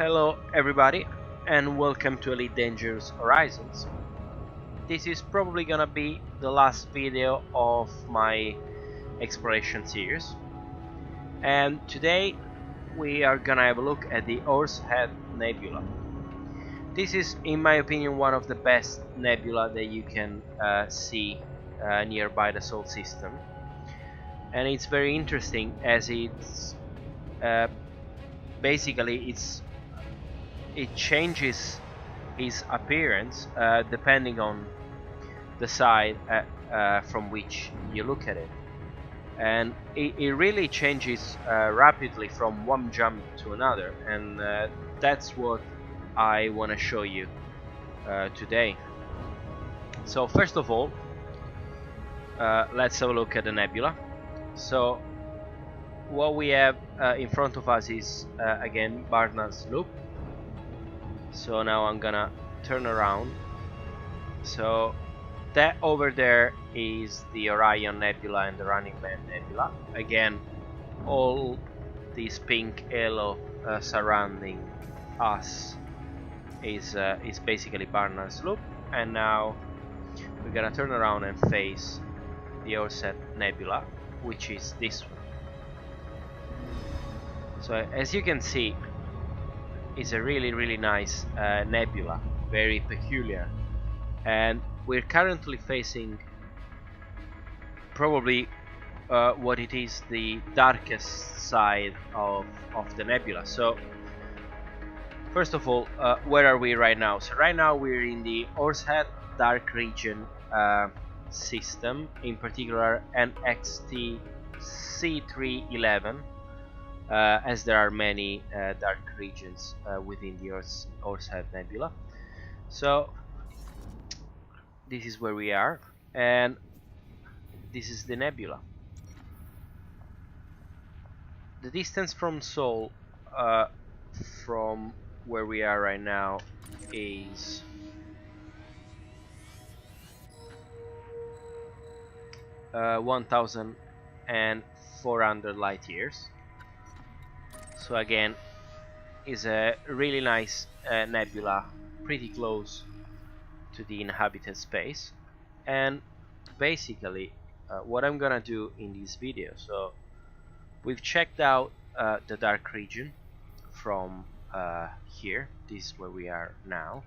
Hello everybody and welcome to Elite Dangerous Horizons. This is probably gonna be the last video of my exploration series, and today we are gonna have a look at the Horsehead Nebula. This is, in my opinion, one of the best nebula that you can see nearby the Solar System, and it's very interesting as it's basically it changes its appearance depending on the side from which you look at it, and it really changes rapidly from one jump to another, and that's what I want to show you today. So first of all, let's have a look at the nebula. So what we have in front of us is again Barnard's Loop. So now I'm gonna turn around. So that over there is the Orion Nebula and the Running Man Nebula. Again, all this pink halo surrounding us is basically Barnard's Loop. And now we're gonna turn around and face the Horsehead Nebula, which is this one. So as you can see, it's a really nice nebula, very peculiar, and we're currently facing probably what it is the darkest side of the nebula. So first of all, where are we right now? So right now we're in the Horsehead dark region system, in particular NXT C311. As there are many dark regions within the Horsehead Nebula. So this is where we are, and this is the nebula. The distance from Sol, from where we are right now, is 1,400 light years. So again, is a really nice nebula, pretty close to the inhabited space. And basically what I'm gonna do in this video, so we've checked out the dark region from here. This is where we are now,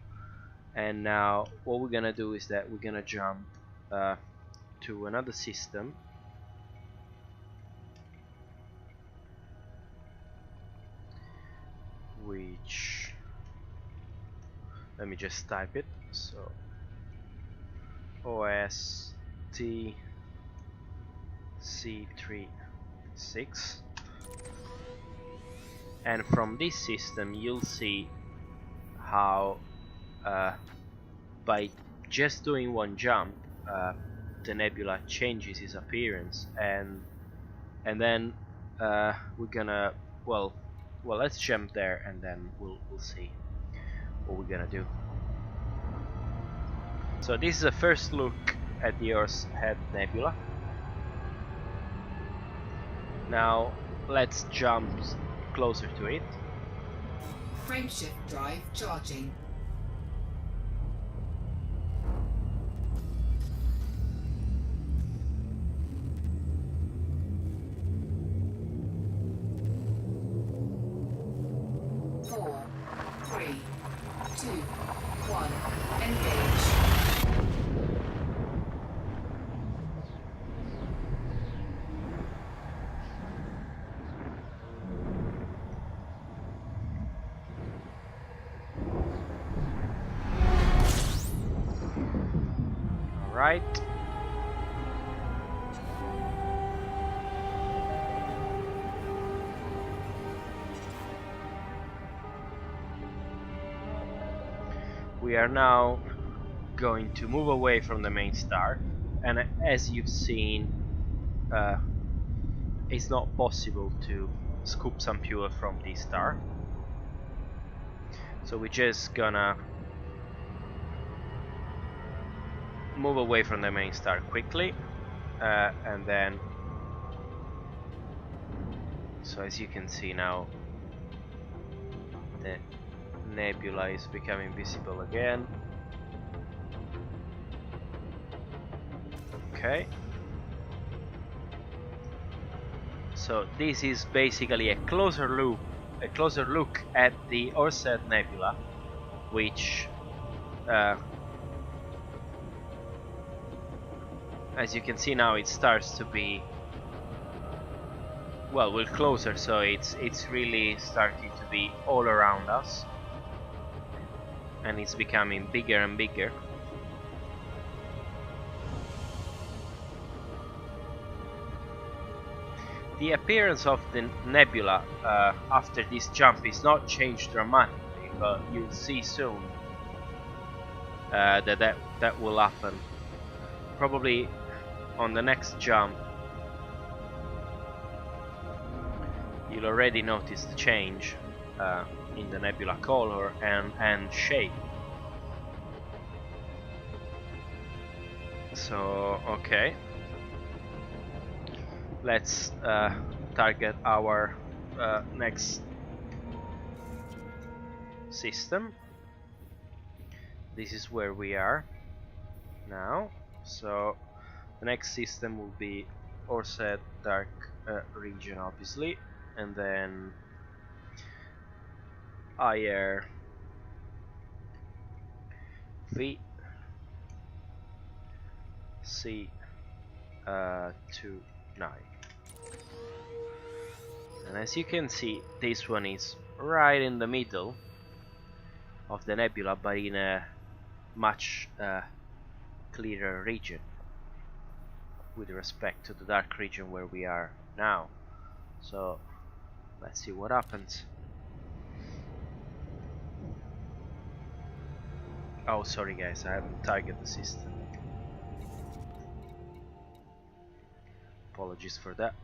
and now what we're gonna do is that we're gonna jump to another system, which, let me just type it. So OST C36, and from this system you'll see how by just doing one jump the nebula changes its appearance, and then we're gonna well let's jump there and then we'll see what we're gonna do. So this is a first look at the Horsehead Nebula. Now let's jump closer to it. Frameshift drive charging. Right. We are now going to move away from the main star, and as you've seen, it's not possible to scoop some fuel from this star. So we're just gonna move away from the main star quickly, and then So as you can see now, Nebula is becoming visible again. Okay. So this is basically a closer look at the Horsehead Nebula, which, as you can see now, it starts to be, well, we're closer, so it's really starting to be all around us, and it's becoming bigger and bigger. The appearance of the nebula after this jump is not changed dramatically, but you'll see soon that will happen. Probably on the next jump, you'll already notice the change in the nebula color and shape. So, okay. Let's target our next system. This is where we are now. So the next system will be Horsehead Dark region, obviously, and then IR V C 29. And as you can see, this one is right in the middle of the nebula, but in a much clearer region with respect to the dark region where we are now. So let's see what happens. Oh, sorry guys, I haven't targeted the system. Apologies for that.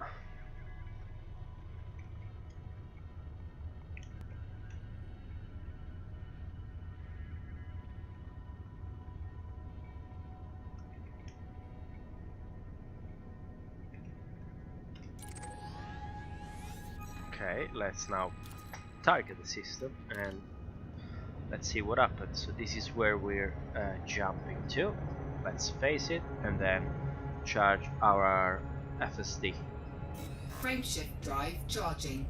Okay, let's now target the system and let's see what happens. So this is where we're jumping to. Let's face it and then charge our FSD. Frameshift drive charging.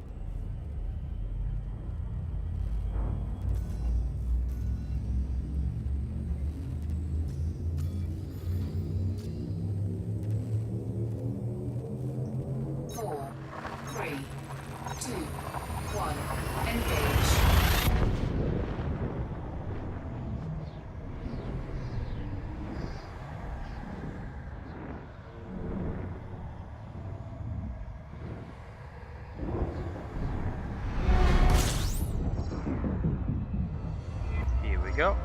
Go.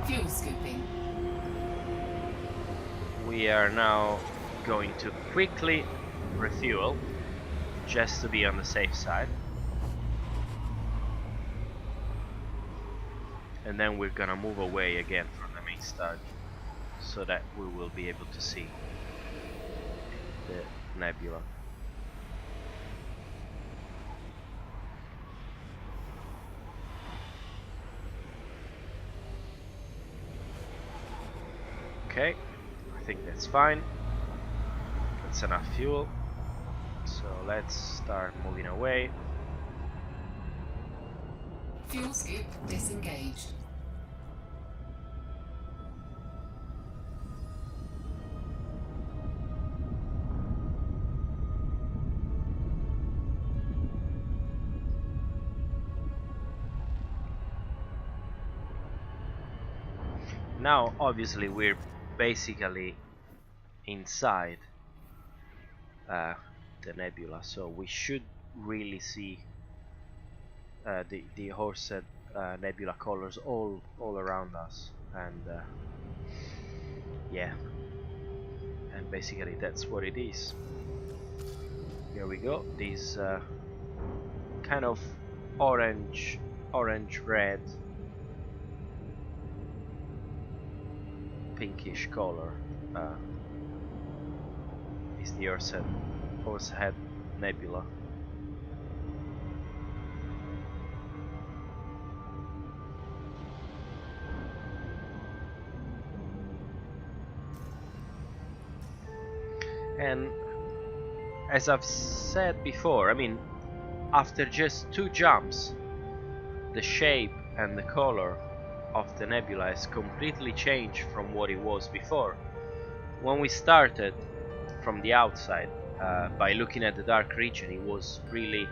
Fuel scooping. We are now going to quickly refuel just to be on the safe side, and then we're gonna move away again from the main start so that we will be able to see the nebula. Okay, I think that's fine. That's enough fuel. So let's start moving away. Fuel scoop disengaged. Now, obviously, we're basically inside the nebula, so we should really see the Horsehead Nebula colors all around us, and yeah, and basically that's what it is. Here we go. These kind of orange red pinkish color is the Horsehead Nebula. And as I've said before, I mean, after just 2 jumps, the shape and the color of the nebula has completely changed from what it was before. When we started from the outside, by looking at the dark region, it was really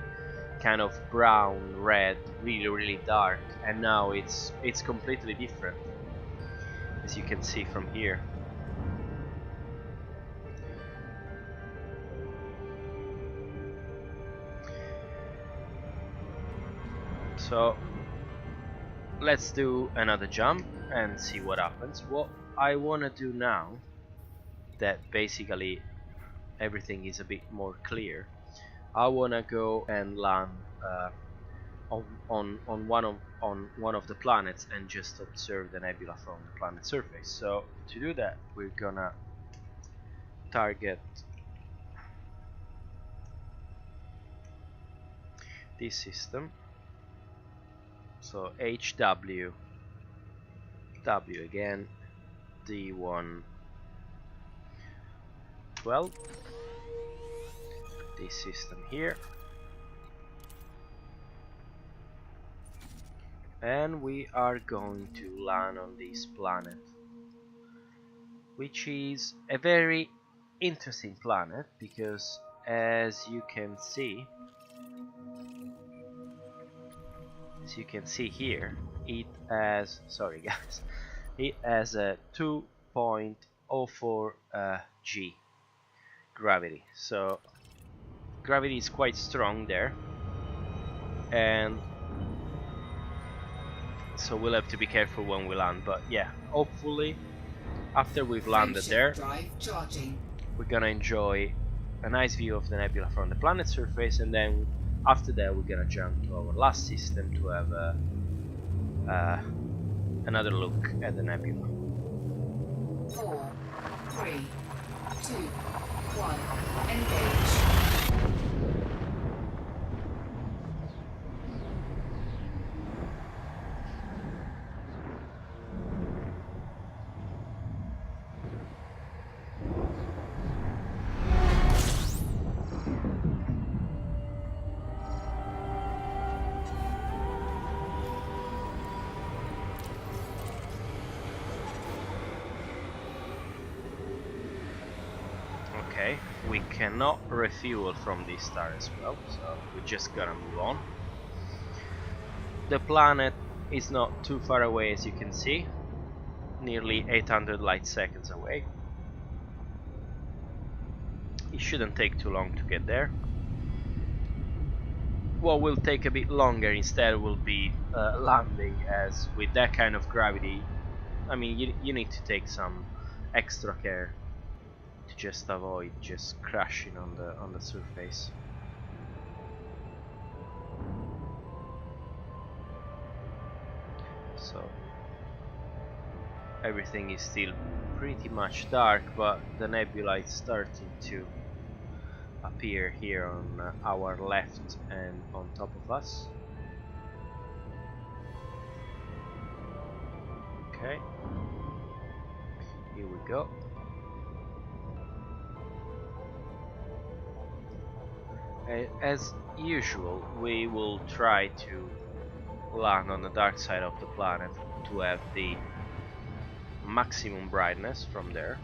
kind of brown, red, really dark, and now it's completely different, as you can see from here. So let's do another jump and see what happens. What I want to do now, that basically everything is a bit more clear, I want to go and land on one of the planets and just observe the nebula from the planet's surface. So to do that, we're gonna target this system. So HW, W again, D1, 12, this system here, and we are going to land on this planet, which is a very interesting planet because, as you can see here, it has, sorry guys, it has a 2.04 G gravity, so gravity is quite strong there, and so we'll have to be careful when we land. But yeah, hopefully after we've landed there, we're gonna enjoy a nice view of the nebula from the planet's surface, and then after that we're gonna jump to our last system to have another look at the nebula. 4, 3, 2, 1, engage. Okay, we cannot refuel from this star as well, so we're just gonna move on. The planet is not too far away, as you can see, nearly 800 light seconds away. It shouldn't take too long to get there. What will take a bit longer instead will be landing, as with that kind of gravity, I mean, you need to take some extra care to just avoid just crashing on the surface. So everything is still pretty much dark, but the nebula is starting to appear here on our left and on top of us. Okay, here we go. As usual, we will try to land on the dark side of the planet to have the maximum brightness from there.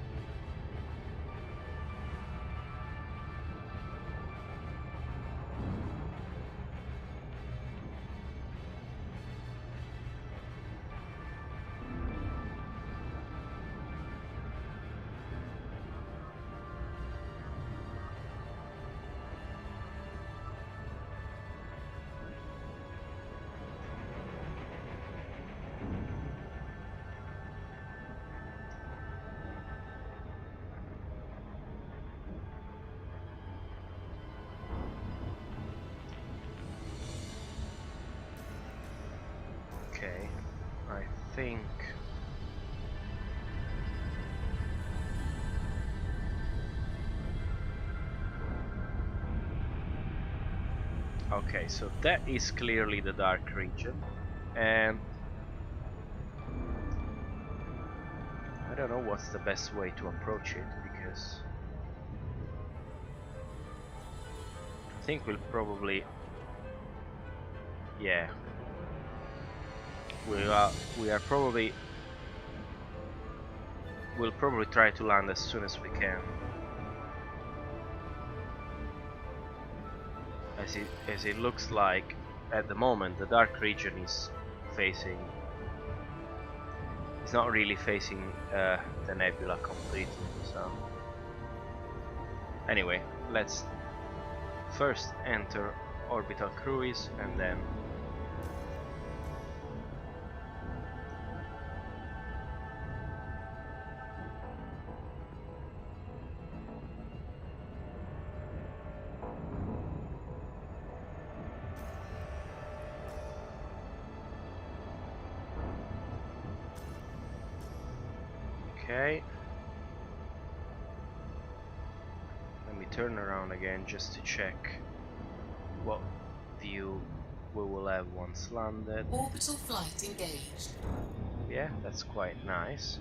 Okay, I think okay, so that is clearly the dark region, and I don't know what's the best way to approach it, because think we'll probably, yeah, we'll probably try to land as soon as we can. As it looks like at the moment the dark region is facing, it's not really facing the nebula completely. So anyway, let's first enter orbital cruise and then okay. Let me turn around again just to check what view we will have once landed. Orbital flight engaged. Yeah, that's quite nice.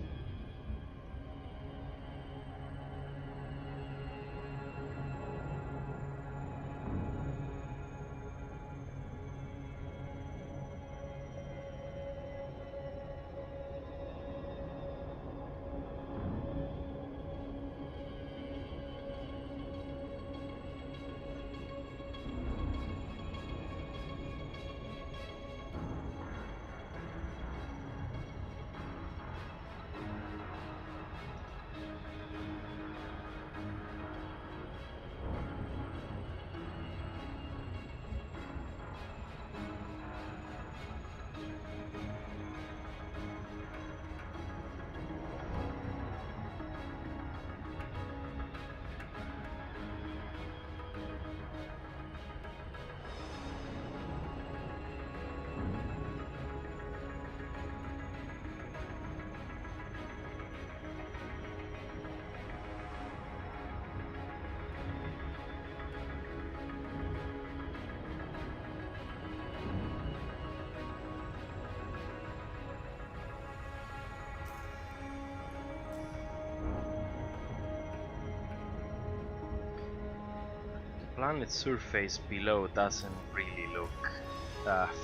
Planet's surface below doesn't really look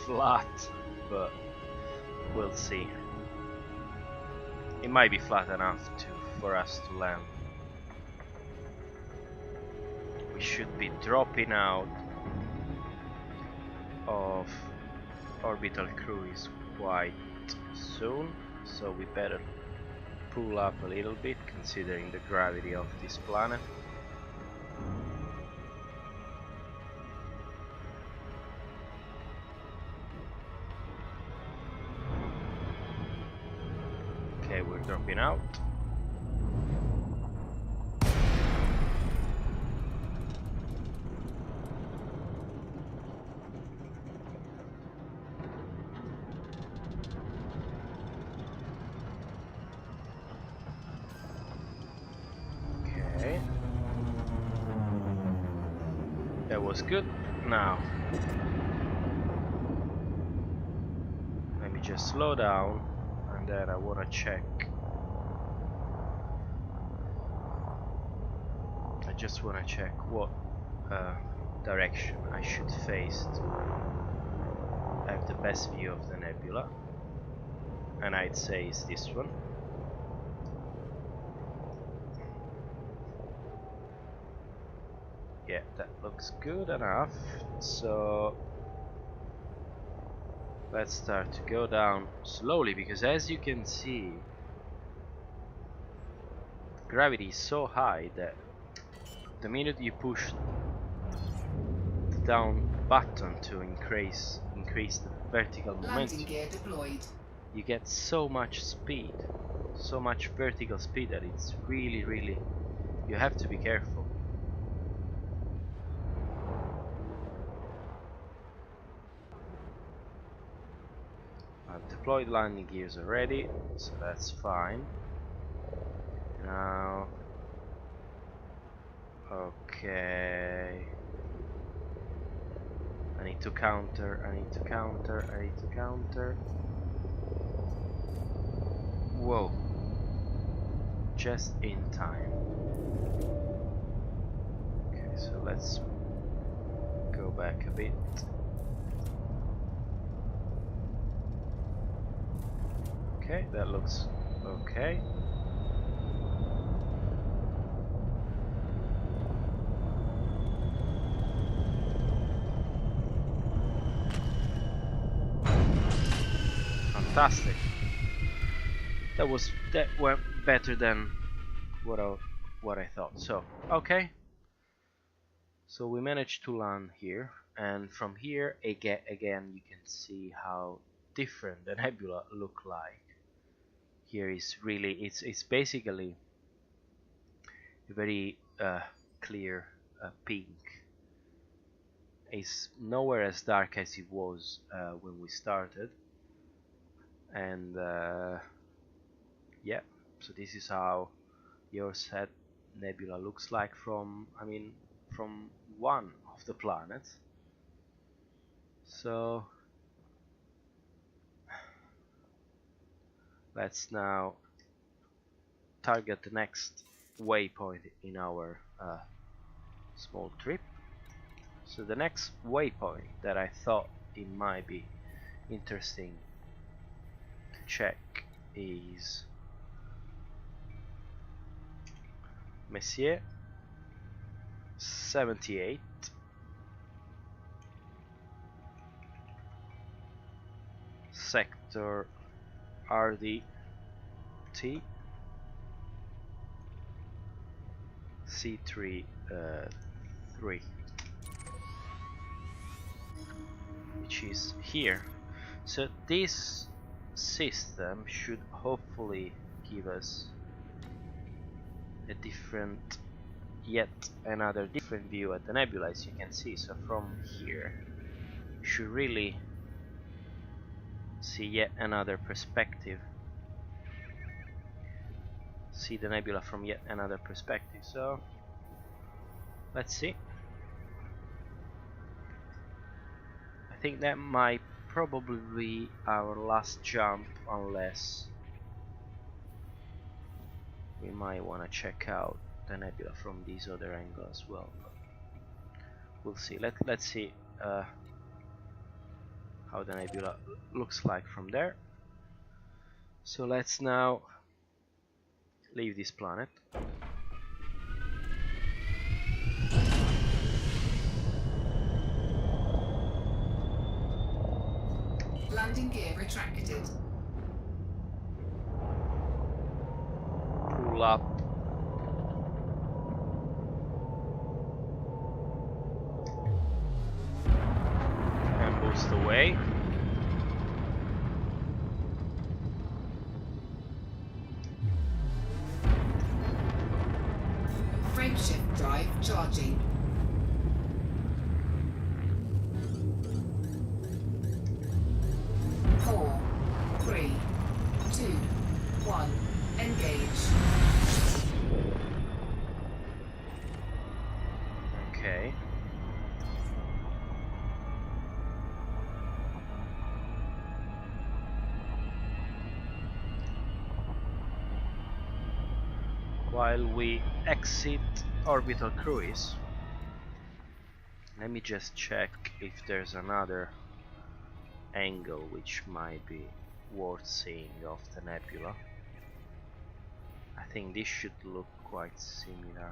flat, but we'll see. It might be flat enough for us to land. We should be dropping out of orbital cruise quite soon, so we better pull up a little bit considering the gravity of this planet. Okay, we're dropping out. Okay. That was good. Now, let me just slow down. And then I want to check. I just want to check what direction I should face to have the best view of the nebula. And I'd say it's this one. Yeah, that looks good enough. So let's start to go down slowly, because as you can see, gravity is so high that the minute you push the down button to increase the vertical momentum, Landing gear deployed. you get so much speed, so much vertical speed, that it's really, you have to be careful. I've deployed landing gears already, so that's fine. Now, okay, I need to counter. Whoa, just in time. Okay, so let's back a bit. Okay, that looks okay. Fantastic. That went better than what I thought. So okay. So we managed to land here, and from here again you can see how different the nebula look like. Here is really it's basically a very clear pink. It's nowhere as dark as it was when we started, and yeah. So this is how the Horsehead Nebula looks like from from one of the planets. So let's now target the next waypoint in our small trip. So the next waypoint that I thought it might be interesting to check is Messier 78, sector RDT C3 3, which is here. So this system should hopefully give us a different, yet another different view at the nebula, as you can see. So from here you should really see yet another perspective, see the nebula from yet another perspective. So let's see. I think that might probably be our last jump, unless we might want to check out the nebula from this other angle as well, but we'll see. Let's see how the nebula looks like from there. So let's now leave this planet. Landing gear retracted. Pull up. And boost away. Frameshift drive charging. 4, 3, 2, 1. Engage. Okay. While we exit orbital cruise, let me just check if there's another angle which might be worth seeing of the nebula. I think this should look quite similar.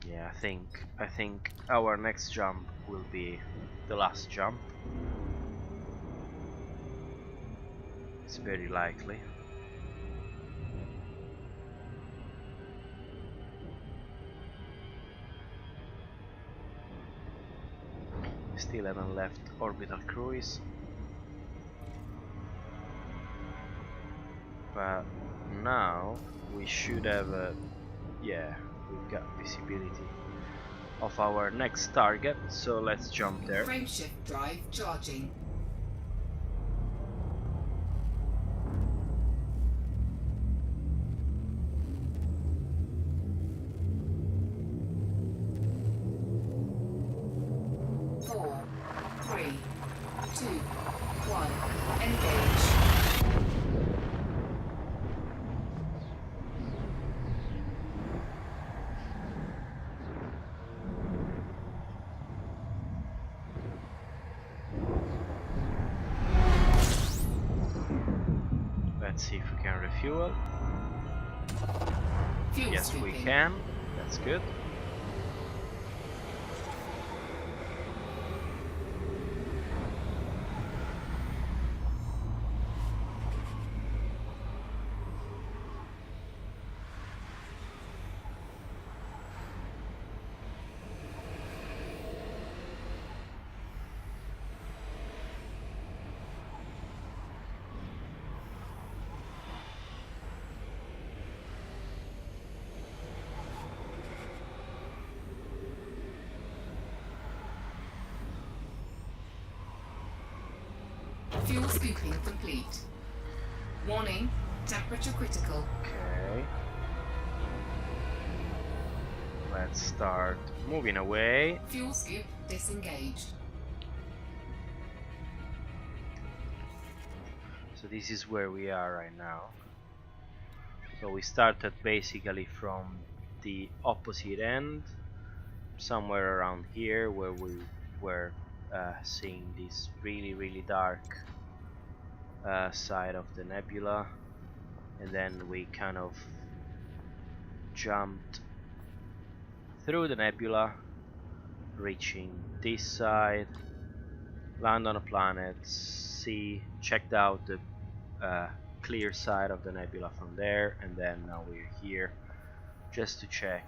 Yeah, I think our next jump will be the last jump. It's very likely. We still haven't left orbital cruise, but now we should have a, yeah, we've got visibility of our next target, so let's jump there. Frameshift drive charging. 2, 1, engage. Let's see if we can refuel. Fuel Yes, we scooping. can. That's good. Fuel scooping complete. Warning, temperature critical. Okay. Let's start moving away. Fuel scoop disengaged. So this is where we are right now. So we started basically from the opposite end, somewhere around here, where we were seeing this really dark side of the nebula, and then we kind of jumped through the nebula, reaching this side, land on a planet, checked out the clear side of the nebula from there, and then now we're here just to check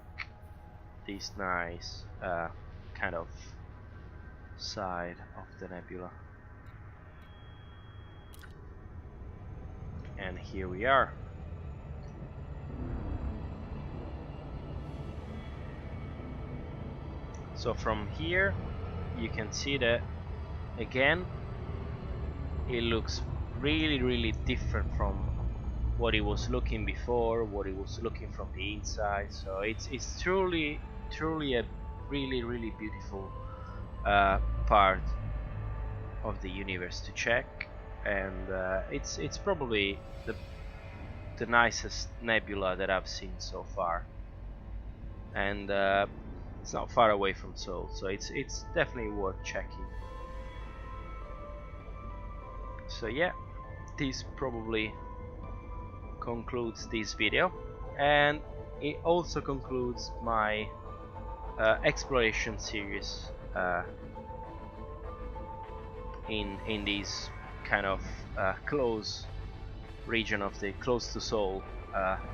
this nice kind of side of the nebula. And here we are. So from here you can see that again it looks really different from what it was looking before, what it was looking from the inside. So it's truly a really beautiful part of the universe to check, and it's probably the nicest nebula that I've seen so far, and it's not far away from Sol, so it's definitely worth checking. So yeah, this probably concludes this video, and it also concludes my exploration series in this kind of close region of the close to Sol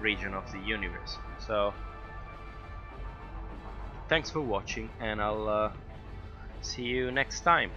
region of the universe. So thanks for watching, and I'll see you next time.